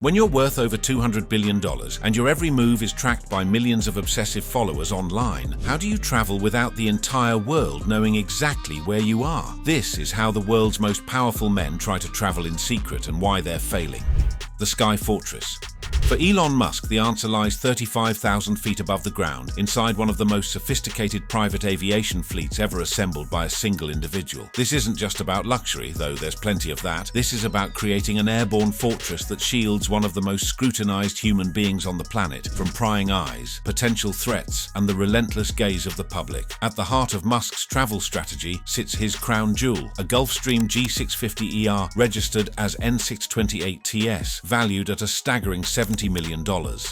When you're worth over $200 billion and your every move is tracked by millions of obsessive followers online, how do you travel without the entire world knowing exactly where you are? This is how the world's most powerful men try to travel in secret and why they're failing. The Sky Fortress. For Elon Musk, the answer lies 35,000 feet above the ground, inside one of the most sophisticated private aviation fleets ever assembled by a single individual. This isn't just about luxury, though there's plenty of that. This is about creating an airborne fortress that shields one of the most scrutinized human beings on the planet from prying eyes, potential threats, and the relentless gaze of the public. At the heart of Musk's travel strategy sits his crown jewel, a Gulfstream G650ER registered as N628TS, valued at a staggering $70 million.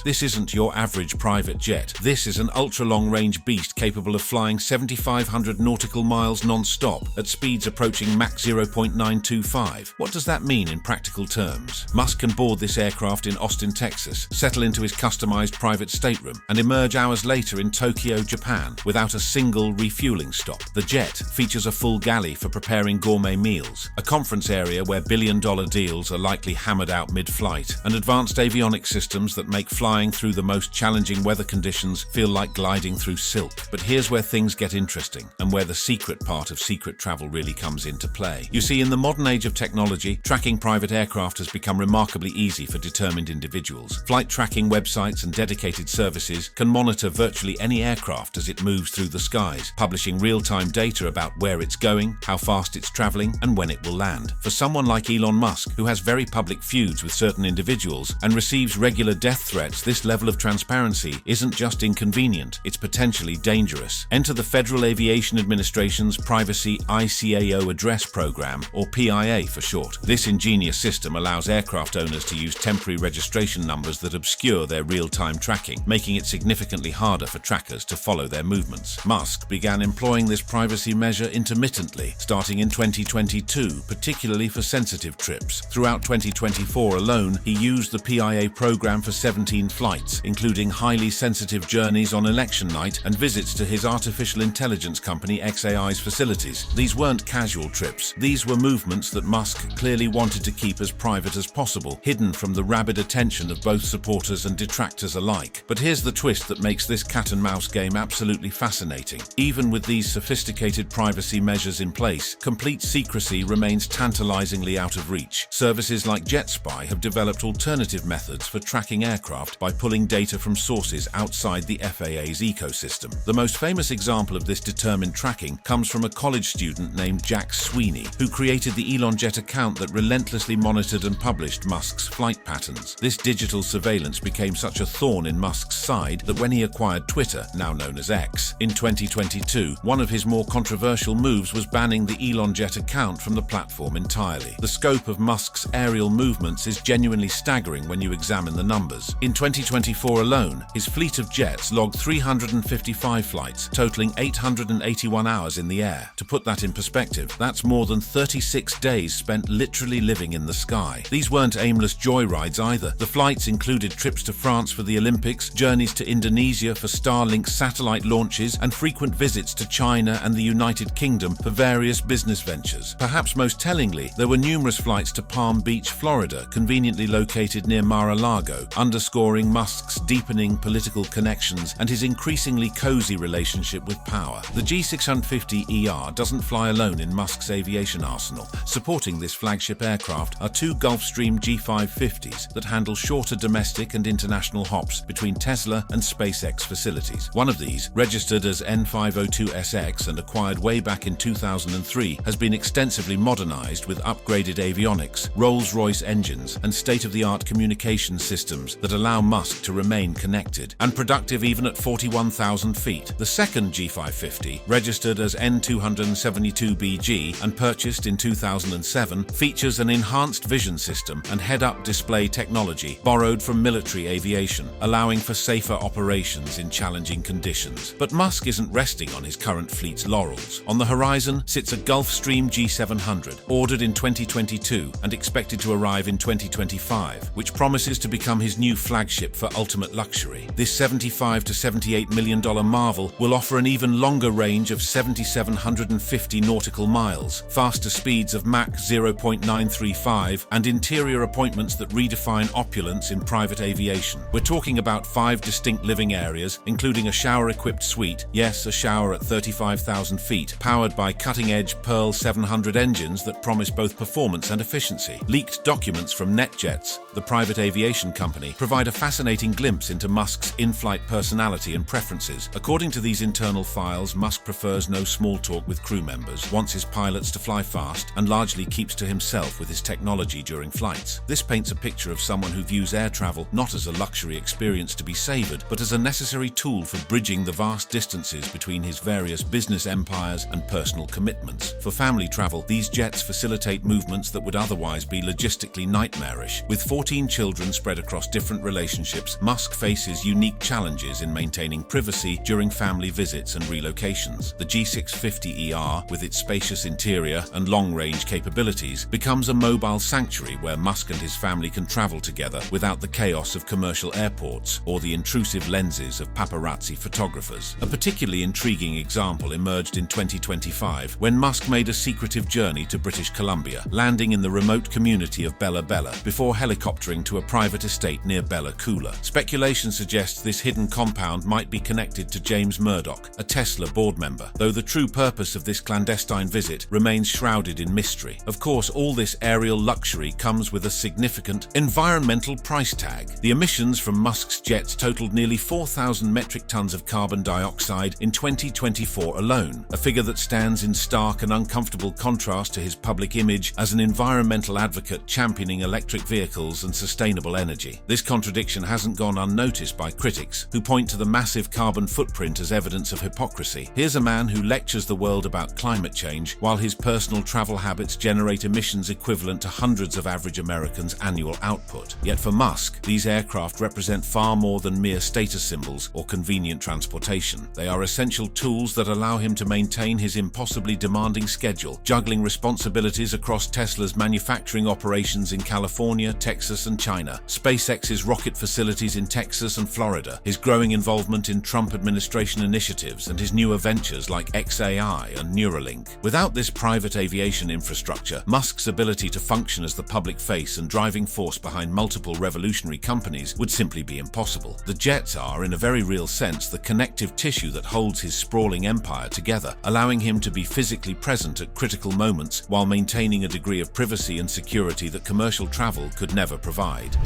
This isn't your average private jet. This is an ultra-long-range beast capable of flying 7,500 nautical miles non-stop at speeds approaching Mach 0.925. What does that mean in practical terms? Musk can board this aircraft in Austin, Texas, settle into his customized private stateroom, and emerge hours later in Tokyo, Japan, without a single refueling stop. The jet features a full galley for preparing gourmet meals, a conference area where billion-dollar deals are likely hammered out mid-flight, and advanced avionics systems that make flying through the most challenging weather conditions feel like gliding through silk. But here's where things get interesting, and where the secret part of secret travel really comes into play. You see, in the modern age of technology, tracking private aircraft has become remarkably easy for determined individuals. Flight tracking websites and dedicated services can monitor virtually any aircraft as it moves through the skies, publishing real-time data about where it's going, how fast it's traveling, and when it will land. For someone like Elon Musk, who has very public feuds with certain individuals and receives regular death threats, this level of transparency isn't just inconvenient, it's potentially dangerous. Enter the Federal Aviation Administration's Privacy ICAO Address Program, or PIA for short. This ingenious system allows aircraft owners to use temporary registration numbers that obscure their real-time tracking, making it significantly harder for trackers to follow their movements. Musk began employing this privacy measure intermittently, starting in 2022, particularly for sensitive trips. Throughout 2024 alone, he used the PIA program for 17 flights, including highly sensitive journeys on election night and visits to his artificial intelligence company xAI's facilities. These weren't casual trips. These were movements that Musk clearly wanted to keep as private as possible, hidden from the rabid attention of both supporters and detractors alike. But here's the twist that makes this cat-and-mouse game absolutely fascinating. Even with these sophisticated privacy measures in place, complete secrecy remains tantalizingly out of reach. Services like JetSpy have developed alternative methods for tracking aircraft by pulling data from sources outside the FAA's ecosystem. The most famous example of this determined tracking comes from a college student named Jack Sweeney, who created the ElonJet account that relentlessly monitored and published Musk's flight patterns. This digital surveillance became such a thorn in Musk's side that when he acquired Twitter, now known as X, in 2022, one of his more controversial moves was banning the ElonJet account from the platform entirely. The scope of Musk's aerial movements is genuinely staggering when you examine the numbers. In 2024 alone, his fleet of jets logged 355 flights, totaling 881 hours in the air. To put that in perspective, that's more than 36 days spent literally living in the sky. These weren't aimless joyrides either. The flights included trips to France for the Olympics, journeys to Indonesia for Starlink's satellite launches, and frequent visits to China and the United Kingdom for various business ventures. Perhaps most tellingly, there were numerous flights to Palm Beach, Florida, conveniently located near Mar-a-Lago, underscoring Musk's deepening political connections and his increasingly cozy relationship with power. The G650ER doesn't fly alone in Musk's aviation arsenal. Supporting this flagship aircraft are two Gulfstream G550s that handle shorter domestic and international hops between Tesla and SpaceX facilities. One of these, registered as N502SX and acquired way back in 2003, has been extensively modernized with upgraded avionics, Rolls-Royce engines, and state-of-the-art communication systems that allow Musk to remain connected and productive even at 41,000 feet. The second G550, registered as N272BG and purchased in 2007, features an enhanced vision system and head-up display technology borrowed from military aviation, allowing for safer operations in challenging conditions. But Musk isn't resting on his current fleet's laurels. On the horizon sits a Gulfstream G700, ordered in 2022 and expected to arrive in 2025, which promises to to become his new flagship for ultimate luxury. This $75 to $78 million marvel will offer an even longer range of 7,750 nautical miles, faster speeds of Mach 0.935, and interior appointments that redefine opulence in private aviation. We're talking about 5 distinct living areas, including a shower-equipped suite, yes, a shower at 35,000 feet, powered by cutting-edge Pearl 700 engines that promise both performance and efficiency. Leaked documents from NetJets, the private aviation company, provide a fascinating glimpse into Musk's in-flight personality and preferences. According to these internal files, Musk prefers no small talk with crew members, wants his pilots to fly fast, and largely keeps to himself with his technology during flights. This paints a picture of someone who views air travel not as a luxury experience to be savored, but as a necessary tool for bridging the vast distances between his various business empires and personal commitments. For family travel, these jets facilitate movements that would otherwise be logistically nightmarish. With 14 children spread across different relationships, Musk faces unique challenges in maintaining privacy during family visits and relocations. The G650ER, with its spacious interior and long-range capabilities, becomes a mobile sanctuary where Musk and his family can travel together without the chaos of commercial airports or the intrusive lenses of paparazzi photographers. A particularly intriguing example emerged in 2025 when Musk made a secretive journey to British Columbia, landing in the remote community of Bella Bella before helicoptering to a private estate near Bella Coola. Speculation suggests this hidden compound might be connected to James Murdoch, a Tesla board member, though the true purpose of this clandestine visit remains shrouded in mystery. Of course, all this aerial luxury comes with a significant environmental price tag. The emissions from Musk's jets totaled nearly 4,000 metric tons of carbon dioxide in 2024 alone, a figure that stands in stark and uncomfortable contrast to his public image as an environmental advocate championing electric vehicles and sustainable energy. This contradiction hasn't gone unnoticed by critics, who point to the massive carbon footprint as evidence of hypocrisy. Here's a man who lectures the world about climate change, while his personal travel habits generate emissions equivalent to hundreds of average Americans' annual output. Yet for Musk, these aircraft represent far more than mere status symbols or convenient transportation. They are essential tools that allow him to maintain his impossibly demanding schedule, juggling responsibilities across Tesla's manufacturing operations in California, Texas, and China, SpaceX's rocket facilities in Texas and Florida, his growing involvement in Trump administration initiatives, and his newer ventures like XAI and Neuralink. Without this private aviation infrastructure, Musk's ability to function as the public face and driving force behind multiple revolutionary companies would simply be impossible. The jets are, in a very real sense, the connective tissue that holds his sprawling empire together, allowing him to be physically present at critical moments while maintaining a degree of privacy and security that commercial travel could never provide.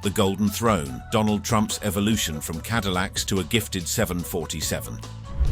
The Golden Throne, Donald Trump's evolution from Cadillacs to a gifted 747.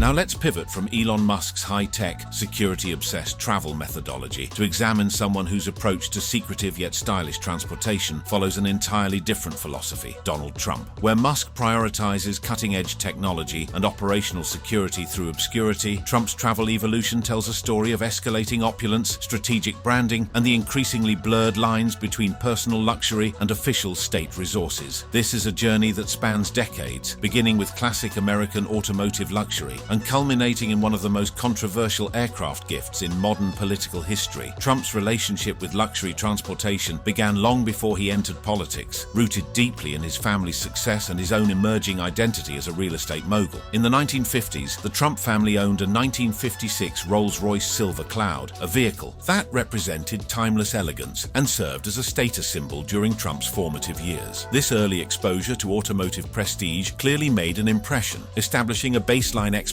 Now let's pivot from Elon Musk's high-tech, security-obsessed travel methodology to examine someone whose approach to secretive yet stylish transportation follows an entirely different philosophy, Donald Trump. Where Musk prioritizes cutting-edge technology and operational security through obscurity, Trump's travel evolution tells a story of escalating opulence, strategic branding, and the increasingly blurred lines between personal luxury and official state resources. This is a journey that spans decades, beginning with classic American automotive luxury and culminating in one of the most controversial aircraft gifts in modern political history. Trump's relationship with luxury transportation began long before he entered politics, rooted deeply in his family's success and his own emerging identity as a real estate mogul. In the 1950s, the Trump family owned a 1956 Rolls-Royce Silver Cloud, a vehicle that represented timeless elegance and served as a status symbol during Trump's formative years. This early exposure to automotive prestige clearly made an impression, establishing a baseline expectation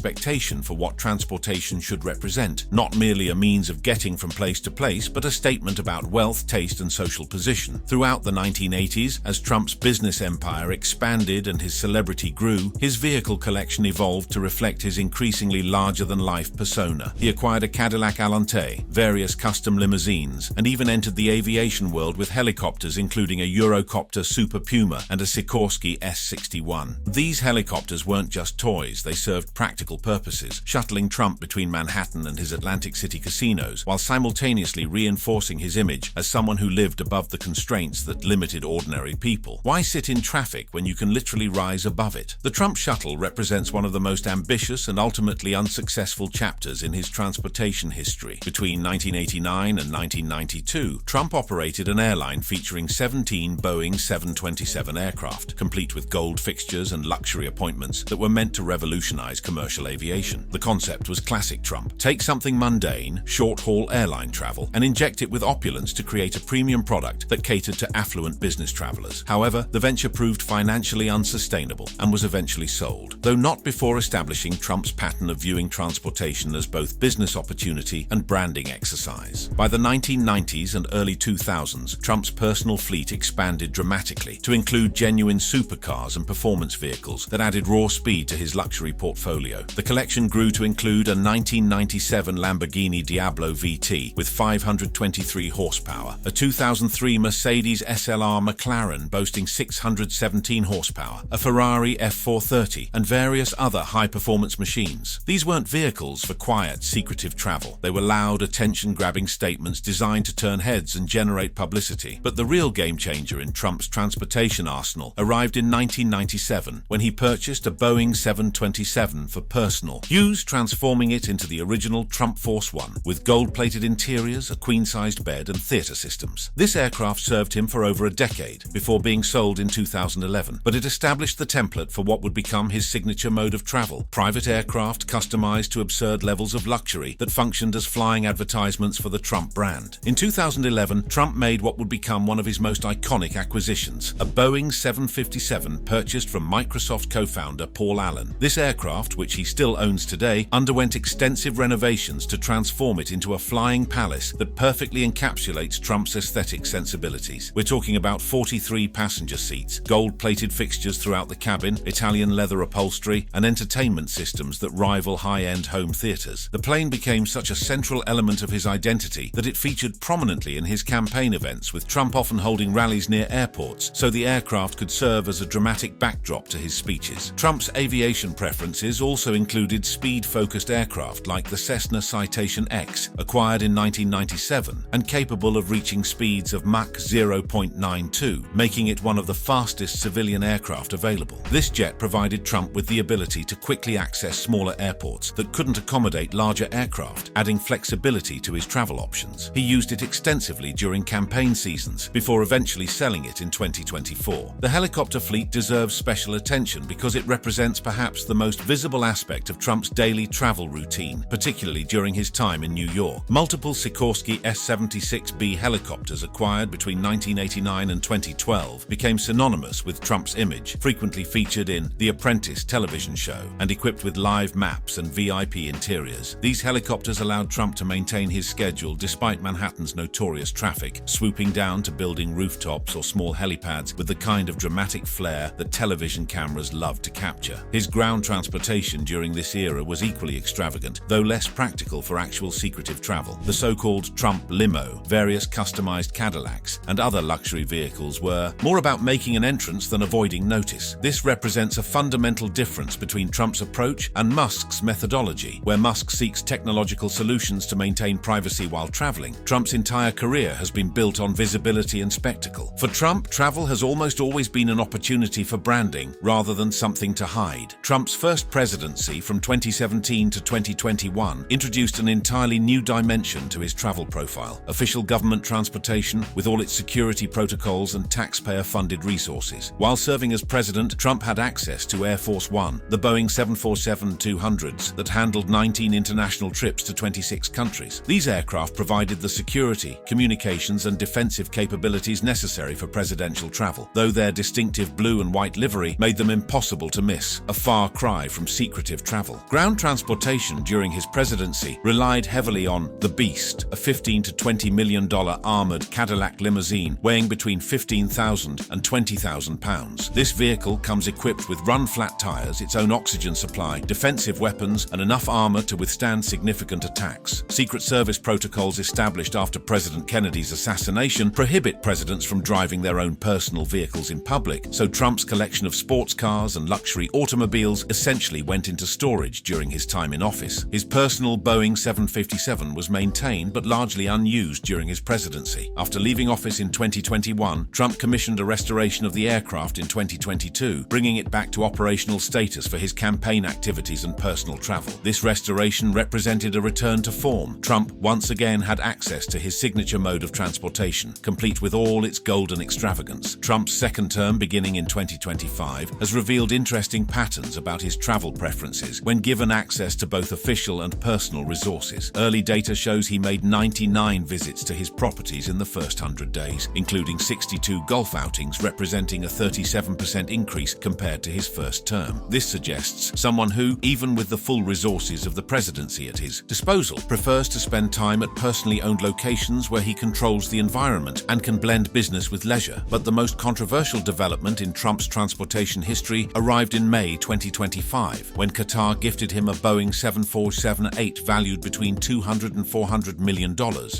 for what transportation should represent, not merely a means of getting from place to place, but a statement about wealth, taste, and social position. Throughout the 1980s, as Trump's business empire expanded and his celebrity grew, his vehicle collection evolved to reflect his increasingly larger-than-life persona. He acquired a Cadillac Alante, various custom limousines, and even entered the aviation world with helicopters, including a Eurocopter Super Puma and a Sikorsky S-61. These helicopters weren't just toys, they served practical practical purposes, shuttling Trump between Manhattan and his Atlantic City casinos, while simultaneously reinforcing his image as someone who lived above the constraints that limited ordinary people. Why sit in traffic when you can literally rise above it? The Trump shuttle represents one of the most ambitious and ultimately unsuccessful chapters in his transportation history. Between 1989 and 1992, Trump operated an airline featuring 17 Boeing 727 aircraft, complete with gold fixtures and luxury appointments that were meant to revolutionize commercial aviation. The concept was classic Trump. Take something mundane, short-haul airline travel, and inject it with opulence to create a premium product that catered to affluent business travelers. However, the venture proved financially unsustainable and was eventually sold, though not before establishing Trump's pattern of viewing transportation as both business opportunity and branding exercise. By the 1990s and early 2000s, Trump's personal fleet expanded dramatically to include genuine supercars and performance vehicles that added raw speed to his luxury portfolio. The collection grew to include a 1997 Lamborghini Diablo VT with 523 horsepower, a 2003 Mercedes SLR McLaren boasting 617 horsepower, a Ferrari F430, and various other high-performance machines. These weren't vehicles for quiet, secretive travel. They were loud, attention-grabbing statements designed to turn heads and generate publicity. But the real game-changer in Trump's transportation arsenal arrived in 1997 when he purchased a Boeing 727 for personal use, transforming it into the original Trump Force One, with gold-plated interiors, a queen-sized bed, and theater systems. This aircraft served him for over a decade before being sold in 2011, but it established the template for what would become his signature mode of travel: private aircraft customized to absurd levels of luxury that functioned as flying advertisements for the Trump brand. In 2011, Trump made what would become one of his most iconic acquisitions, a Boeing 757 purchased from Microsoft co-founder Paul Allen. This aircraft, which he still owns today, underwent extensive renovations to transform it into a flying palace that perfectly encapsulates Trump's aesthetic sensibilities. We're talking about 43 passenger seats, gold-plated fixtures throughout the cabin, Italian leather upholstery, and entertainment systems that rival high-end home theaters. The plane became such a central element of his identity that it featured prominently in his campaign events, with Trump often holding rallies near airports so the aircraft could serve as a dramatic backdrop to his speeches. Trump's aviation preferences also included speed-focused aircraft like the Cessna Citation X, acquired in 1997 and capable of reaching speeds of Mach 0.92, making it one of the fastest civilian aircraft available. This jet provided Trump with the ability to quickly access smaller airports that couldn't accommodate larger aircraft, adding flexibility to his travel options. He used it extensively during campaign seasons before eventually selling it in 2024. The helicopter fleet deserves special attention because it represents perhaps the most visible aspect of Trump's daily travel routine, particularly during his time in New York. Multiple Sikorsky S-76B helicopters acquired between 1989 and 2012 became synonymous with Trump's image, frequently featured in The Apprentice television show and equipped with live maps and VIP interiors. These helicopters allowed Trump to maintain his schedule despite Manhattan's notorious traffic, swooping down to building rooftops or small helipads with the kind of dramatic flair that television cameras love to capture. His ground transportation during this era was equally extravagant, though less practical for actual secretive travel. The so-called Trump limo, various customized Cadillacs, and other luxury vehicles were more about making an entrance than avoiding notice. This represents a fundamental difference between Trump's approach and Musk's methodology. Where Musk seeks technological solutions to maintain privacy while traveling, Trump's entire career has been built on visibility and spectacle. For Trump, travel has almost always been an opportunity for branding rather than something to hide. Trump's first presidency from 2017 to 2021 introduced an entirely new dimension to his travel profile: official government transportation with all its security protocols and taxpayer-funded resources. While serving as president, Trump had access to Air Force One, the Boeing 747-200s that handled 19 international trips to 26 countries. These aircraft provided the security, communications, and defensive capabilities necessary for presidential travel, though their distinctive blue and white livery made them impossible to miss, a far cry from secretive travel. Ground transportation during his presidency relied heavily on the Beast, a $15 to $20 million armored Cadillac limousine weighing between 15,000 and 20,000 pounds. This vehicle comes equipped with run-flat tires, its own oxygen supply, defensive weapons, and enough armor to withstand significant attacks. Secret Service protocols established after President Kennedy's assassination prohibit presidents from driving their own personal vehicles in public, so Trump's collection of sports cars and luxury automobiles essentially went into into storage during his time in office. His personal Boeing 757 was maintained but largely unused during his presidency. After leaving office in 2021, Trump commissioned a restoration of the aircraft in 2022, bringing it back to operational status for his campaign activities and personal travel. This restoration represented a return to form. Trump once again had access to his signature mode of transportation, complete with all its golden extravagance. Trump's second term, beginning in 2025, has revealed interesting patterns about his travel preferences when given access to both official and personal resources. Early data shows he made 99 visits to his properties in the first 100 days, including 62 golf outings, representing a 37% increase compared to his first term. This suggests someone who, even with the full resources of the presidency at his disposal, prefers to spend time at personally owned locations where he controls the environment and can blend business with leisure. But the most controversial development in Trump's transportation history arrived in May 2025, when Qatar gifted him a Boeing 747-8 valued between $200 and $400 million.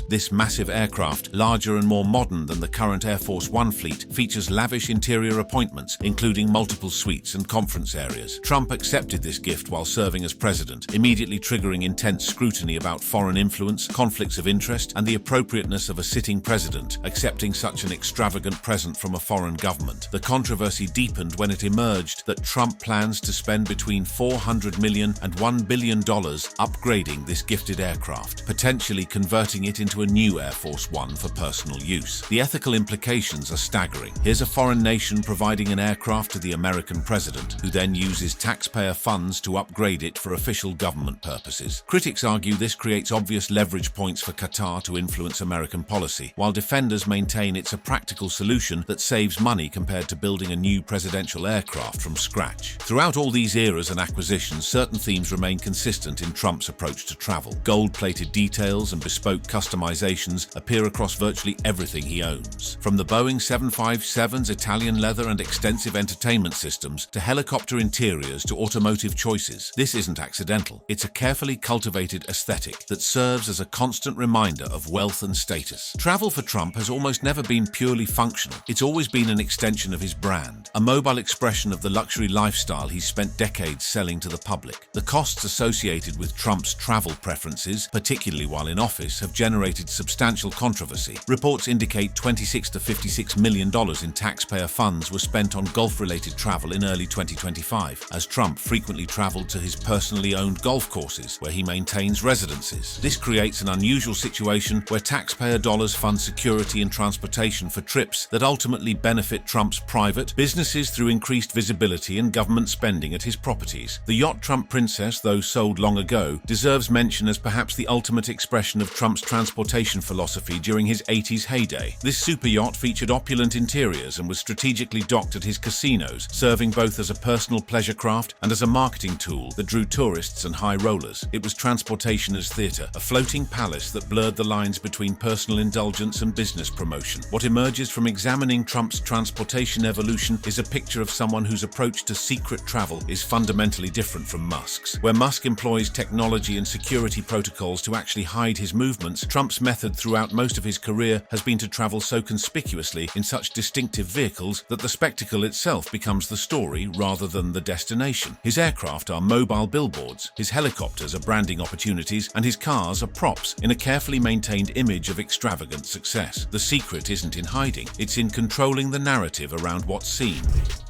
This massive aircraft, larger and more modern than the current Air Force One fleet, features lavish interior appointments, including multiple suites and conference areas. Trump accepted this gift while serving as president, immediately triggering intense scrutiny about foreign influence, conflicts of interest, and the appropriateness of a sitting president accepting such an extravagant present from a foreign government. The controversy deepened when it emerged that Trump plans to spend between $400 million and $1 billion upgrading this gifted aircraft, potentially converting it into a new Air Force One for personal use. The ethical implications are staggering. Here's a foreign nation providing an aircraft to the American president, who then uses taxpayer funds to upgrade it for official government purposes. Critics argue this creates obvious leverage points for Qatar to influence American policy, while defenders maintain it's a practical solution that saves money compared to building a new presidential aircraft from scratch. Throughout all these eras and acquisitions, certain themes remain consistent in Trump's approach to travel. Gold-plated details and bespoke customizations appear across virtually everything he owns. From the Boeing 757's Italian leather and extensive entertainment systems to helicopter interiors to automotive choices, this isn't accidental. It's a carefully cultivated aesthetic that serves as a constant reminder of wealth and status. Travel for Trump has almost never been purely functional. It's always been an extension of his brand, a mobile expression of the luxury lifestyle he's spent decades selling to the public. The costs associated with Trump's travel preferences, particularly while in office, have generated substantial controversy. Reports indicate $26 to $56 million in taxpayer funds were spent on golf-related travel in early 2025, as Trump frequently traveled to his personally owned golf courses, where he maintains residences. This creates an unusual situation where taxpayer dollars fund security and transportation for trips that ultimately benefit Trump's private businesses through increased visibility and government spending at his properties. The yacht Trump Princess, though sold long ago, deserves mention as perhaps the ultimate expression of Trump's transportation philosophy during his 80s heyday. This super yacht featured opulent interiors and was strategically docked at his casinos, serving both as a personal pleasure craft and as a marketing tool that drew tourists and high rollers. It was transportation as theater, a floating palace that blurred the lines between personal indulgence and business promotion. What emerges from examining Trump's transportation evolution is a picture of someone whose approach to secret travel is fundamentally different from Musk's. Where Musk employs technology and security protocols to actually hide his movements, Trump's method throughout most of his career has been to travel so conspicuously in such distinctive vehicles that the spectacle itself becomes the story rather than the destination. His aircraft are mobile billboards, his helicopters are branding opportunities, and his cars are props in a carefully maintained image of extravagant success. The secret isn't in hiding, it's in controlling the narrative around what's seen.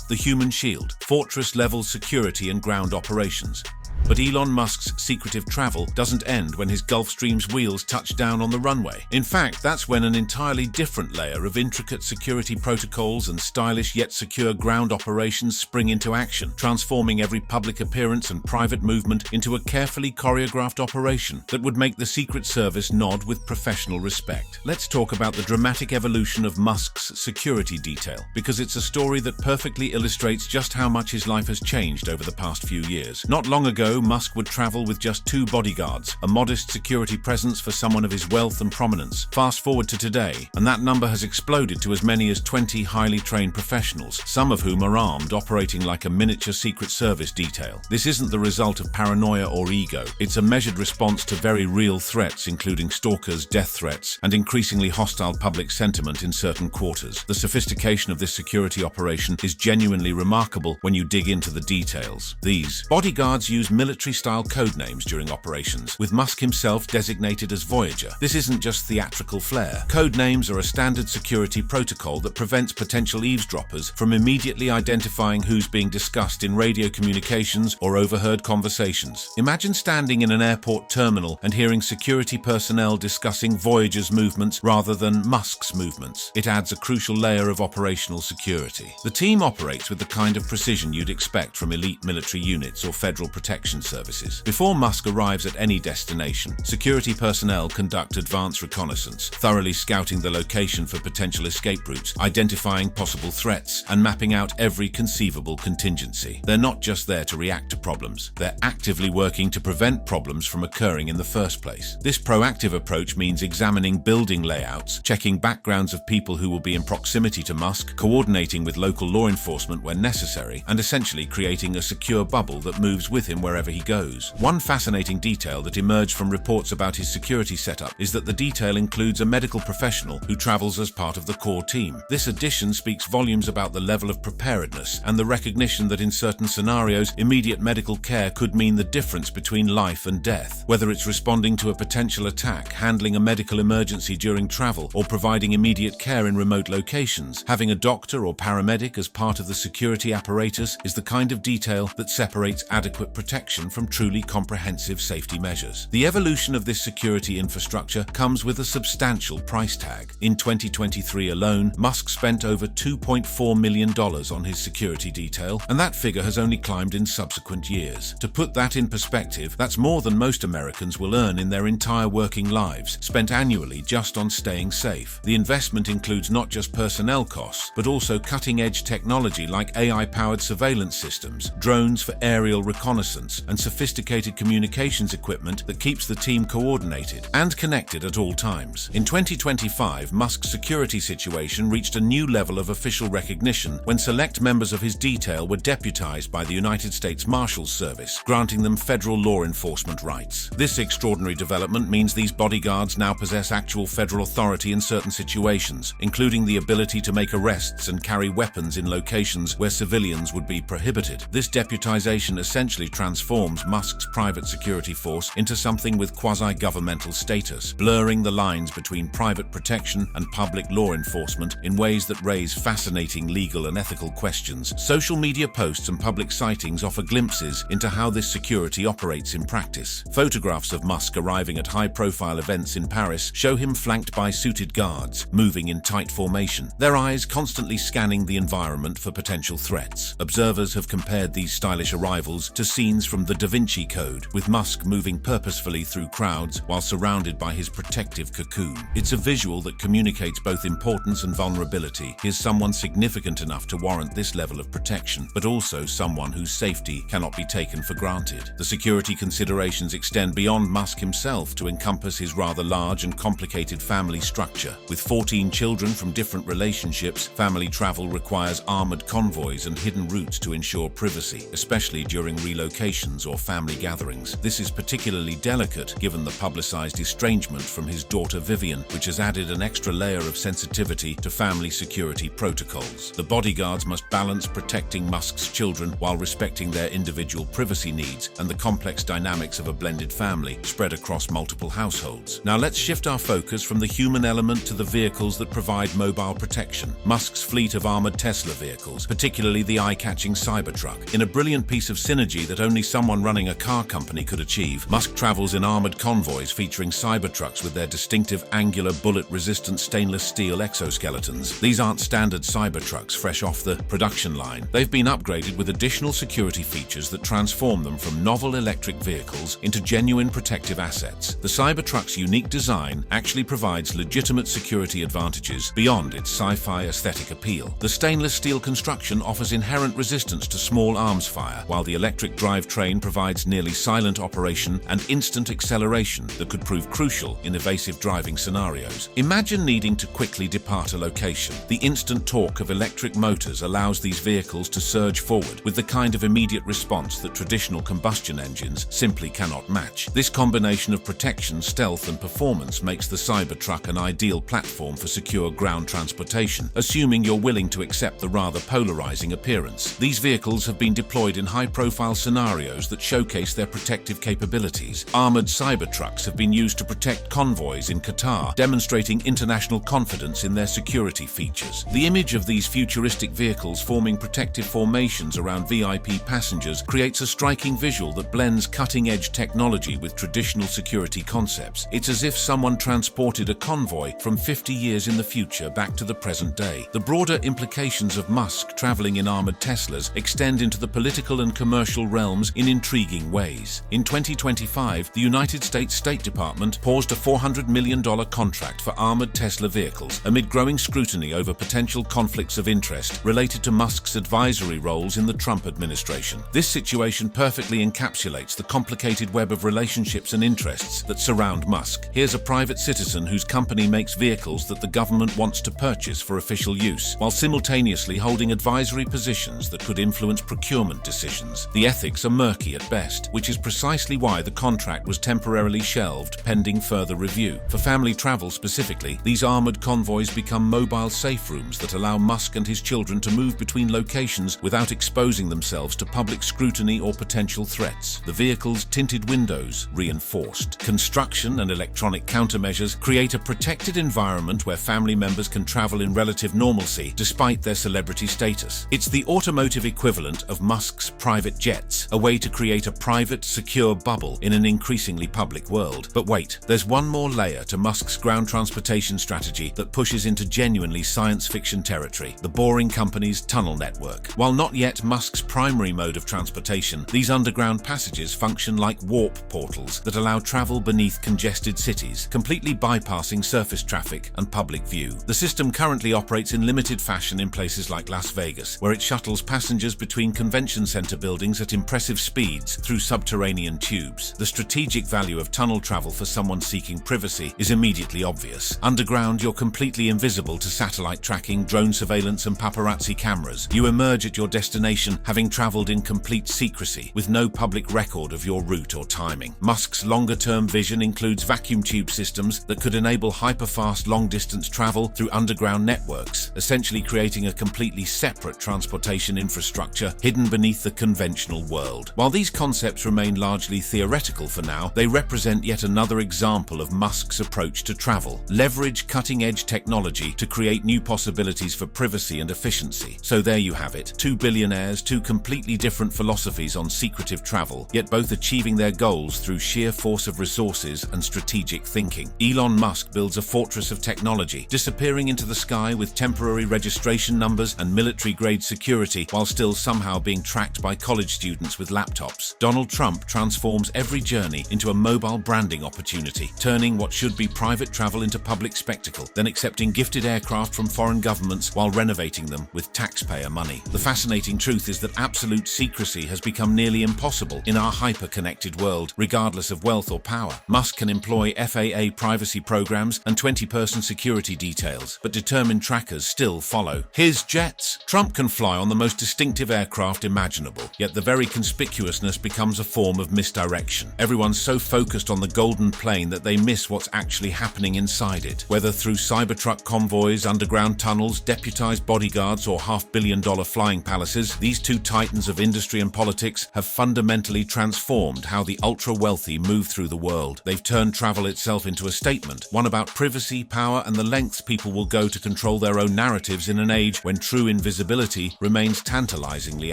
The human shield, fortress-level security and ground operations. But Elon Musk's secretive travel doesn't end when his Gulfstream's wheels touch down on the runway. In fact, that's when an entirely different layer of intricate security protocols and stylish yet secure ground operations spring into action, transforming every public appearance and private movement into a carefully choreographed operation that would make the Secret Service nod with professional respect. Let's talk about the dramatic evolution of Musk's security detail, because it's a story that perfectly illustrates just how much his life has changed over the past few years. Not long ago, Musk would travel with just 2 bodyguards, a modest security presence for someone of his wealth and prominence. Fast forward to today, and that number has exploded to as many as 20 highly trained professionals, some of whom are armed, operating like a miniature Secret Service detail. This isn't the result of paranoia or ego. It's a measured response to very real threats, including stalkers, death threats, and increasingly hostile public sentiment in certain quarters. The sophistication of this security operation is genuinely remarkable when you dig into the details. These bodyguards use military-style codenames during operations, with Musk himself designated as Voyager. This isn't just theatrical flair. Codenames are a standard security protocol that prevents potential eavesdroppers from immediately identifying who's being discussed in radio communications or overheard conversations. Imagine standing in an airport terminal and hearing security personnel discussing Voyager's movements rather than Musk's movements. It adds a crucial layer of operational security. The team operates with the kind of precision you'd expect from elite military units or federal protection services. Before Musk arrives at any destination, security personnel conduct advanced reconnaissance, thoroughly scouting the location for potential escape routes, identifying possible threats, and mapping out every conceivable contingency. They're not just there to react to problems, they're actively working to prevent problems from occurring in the first place. This proactive approach means examining building layouts, checking backgrounds of people who will be in proximity to Musk, coordinating with local law enforcement when necessary, and essentially creating a secure bubble that moves with him wherever he goes. One fascinating detail that emerged from reports about his security setup is that the detail includes a medical professional who travels as part of the core team. This addition speaks volumes about the level of preparedness and the recognition that in certain scenarios, immediate medical care could mean the difference between life and death. Whether it's responding to a potential attack, handling a medical emergency during travel, or providing immediate care in remote locations, having a doctor or paramedic as part of the security apparatus is the kind of detail that separates adequate protection from truly comprehensive safety measures. The evolution of this security infrastructure comes with a substantial price tag. In 2023 alone, Musk spent over $2.4 million on his security detail, and that figure has only climbed in subsequent years. To put that in perspective, that's more than most Americans will earn in their entire working lives, spent annually just on staying safe. The investment includes not just personnel costs, but also cutting-edge technology like AI-powered surveillance systems, drones for aerial reconnaissance, and sophisticated communications equipment that keeps the team coordinated and connected at all times. In 2025, Musk's security situation reached a new level of official recognition when select members of his detail were deputized by the United States Marshals Service, granting them federal law enforcement rights. This extraordinary development means these bodyguards now possess actual federal authority in certain situations, including the ability to make arrests and carry weapons in locations where civilians would be prohibited. This deputization essentially transforms Musk's private security force into something with quasi-governmental status, blurring the lines between private protection and public law enforcement in ways that raise fascinating legal and ethical questions. Social media posts and public sightings offer glimpses into how this security operates in practice. Photographs of Musk arriving at high-profile events in Paris show him flanked by suited guards, moving in tight formation, their eyes constantly scanning the environment for potential threats. Observers have compared these stylish arrivals to scenes from the Da Vinci Code, with Musk moving purposefully through crowds while surrounded by his protective cocoon. It's a visual that communicates both importance and vulnerability. He is someone significant enough to warrant this level of protection, but also someone whose safety cannot be taken for granted. The security considerations extend beyond Musk himself to encompass his rather large and complicated family structure. With 14 children from different relationships, family travel requires armored convoys and hidden routes to ensure privacy, especially during relocations or family gatherings. This is particularly delicate given the publicized estrangement from his daughter Vivian, which has added an extra layer of sensitivity to family security protocols. The bodyguards must balance protecting Musk's children while respecting their individual privacy needs and the complex dynamics of a blended family spread across multiple households. Now let's shift our focus from the human element to the vehicles that provide mobile protection. Musk's fleet of armored Tesla vehicles, particularly the eye-catching Cybertruck. In a brilliant piece of synergy that only someone running a car company could achieve, Musk travels in armored convoys featuring Cybertrucks with their distinctive angular bullet-resistant stainless steel exoskeletons. These aren't standard Cybertrucks fresh off the production line. They've been upgraded with additional security features that transform them from novel electric vehicles into genuine protective assets. The Cybertruck's unique design actually provides legitimate security advantages beyond its sci-fi aesthetic appeal. The stainless steel construction offers inherent resistance to small arms fire, while the electric drivetrain provides nearly silent operation and instant acceleration that could prove crucial in evasive driving scenarios. Imagine needing to quickly depart a location. The instant torque of electric motors allows these vehicles to surge forward with the kind of immediate response that traditional combustion engines simply cannot match. This combination of protection, stealth, and performance makes the Cybertruck an ideal platform for secure ground transportation, assuming you're willing to accept the rather polarizing appearance. These vehicles have been deployed in high-profile scenarios videos that showcase their protective capabilities. Armored Cybertrucks have been used to protect convoys in Qatar, demonstrating international confidence in their security features. The image of these futuristic vehicles forming protective formations around VIP passengers creates a striking visual that blends cutting-edge technology with traditional security concepts. It's as if someone transported a convoy from 50 years in the future back to the present day. The broader implications of Musk traveling in armored Teslas extend into the political and commercial realms in intriguing ways. In 2025, the United States State Department paused a $400 million contract for armored Tesla vehicles amid growing scrutiny over potential conflicts of interest related to Musk's advisory roles in the Trump administration. This situation perfectly encapsulates the complicated web of relationships and interests that surround Musk. Here's a private citizen whose company makes vehicles that the government wants to purchase for official use, while simultaneously holding advisory positions that could influence procurement decisions. The ethics are murky at best, which is precisely why the contract was temporarily shelved pending further review. For family travel specifically, these armored convoys become mobile safe rooms that allow Musk and his children to move between locations without exposing themselves to public scrutiny or potential threats. The vehicle's tinted windows, reinforced construction and electronic countermeasures create a protected environment where family members can travel in relative normalcy despite their celebrity status. It's the automotive equivalent of Musk's private jets, a way to create a private, secure bubble in an increasingly public world. But wait, there's one more layer to Musk's ground transportation strategy that pushes into genuinely science fiction territory: the Boring Company's tunnel network. While not yet Musk's primary mode of transportation, these underground passages function like warp portals that allow travel beneath congested cities, completely bypassing surface traffic and public view. The system currently operates in limited fashion in places like Las Vegas, where it shuttles passengers between convention center buildings at impressive speeds through subterranean tubes. The strategic value of tunnel travel for someone seeking privacy is immediately obvious. Underground, you're completely invisible to satellite tracking, drone surveillance, and paparazzi cameras. You emerge at your destination having traveled in complete secrecy, with no public record of your route or timing. Musk's longer-term vision includes vacuum tube systems that could enable hyper-fast long-distance travel through underground networks, essentially creating a completely separate transportation infrastructure hidden beneath the conventional world. While these concepts remain largely theoretical for now, they represent yet another example of Musk's approach to travel. Leverage cutting-edge technology to create new possibilities for privacy and efficiency. So there you have it. Two billionaires, two completely different philosophies on secretive travel, yet both achieving their goals through sheer force of resources and strategic thinking. Elon Musk builds a fortress of technology, disappearing into the sky with temporary registration numbers and military-grade security, while still somehow being tracked by college students with laptops. Donald Trump transforms every journey into a mobile branding opportunity, turning what should be private travel into public spectacle, then accepting gifted aircraft from foreign governments while renovating them with taxpayer money. The fascinating truth is that absolute secrecy has become nearly impossible in our hyper-connected world, regardless of wealth or power. Musk can employ FAA privacy programs and 20-person security details, but determined trackers still follow. His jets. Trump can fly on the most distinctive aircraft imaginable, yet the very conspicuousness becomes a form of misdirection. Everyone's so focused on the golden plane that they miss what's actually happening inside it. Whether through Cybertruck convoys, underground tunnels, deputized bodyguards, or half-billion-dollar flying palaces, these two titans of industry and politics have fundamentally transformed how the ultra-wealthy move through the world. They've turned travel itself into a statement, one about privacy, power, and the lengths people will go to control their own narratives in an age when true invisibility remains tantalizingly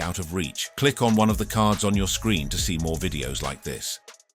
out of reach. Click on one of the cards on your screen to see more videos like this.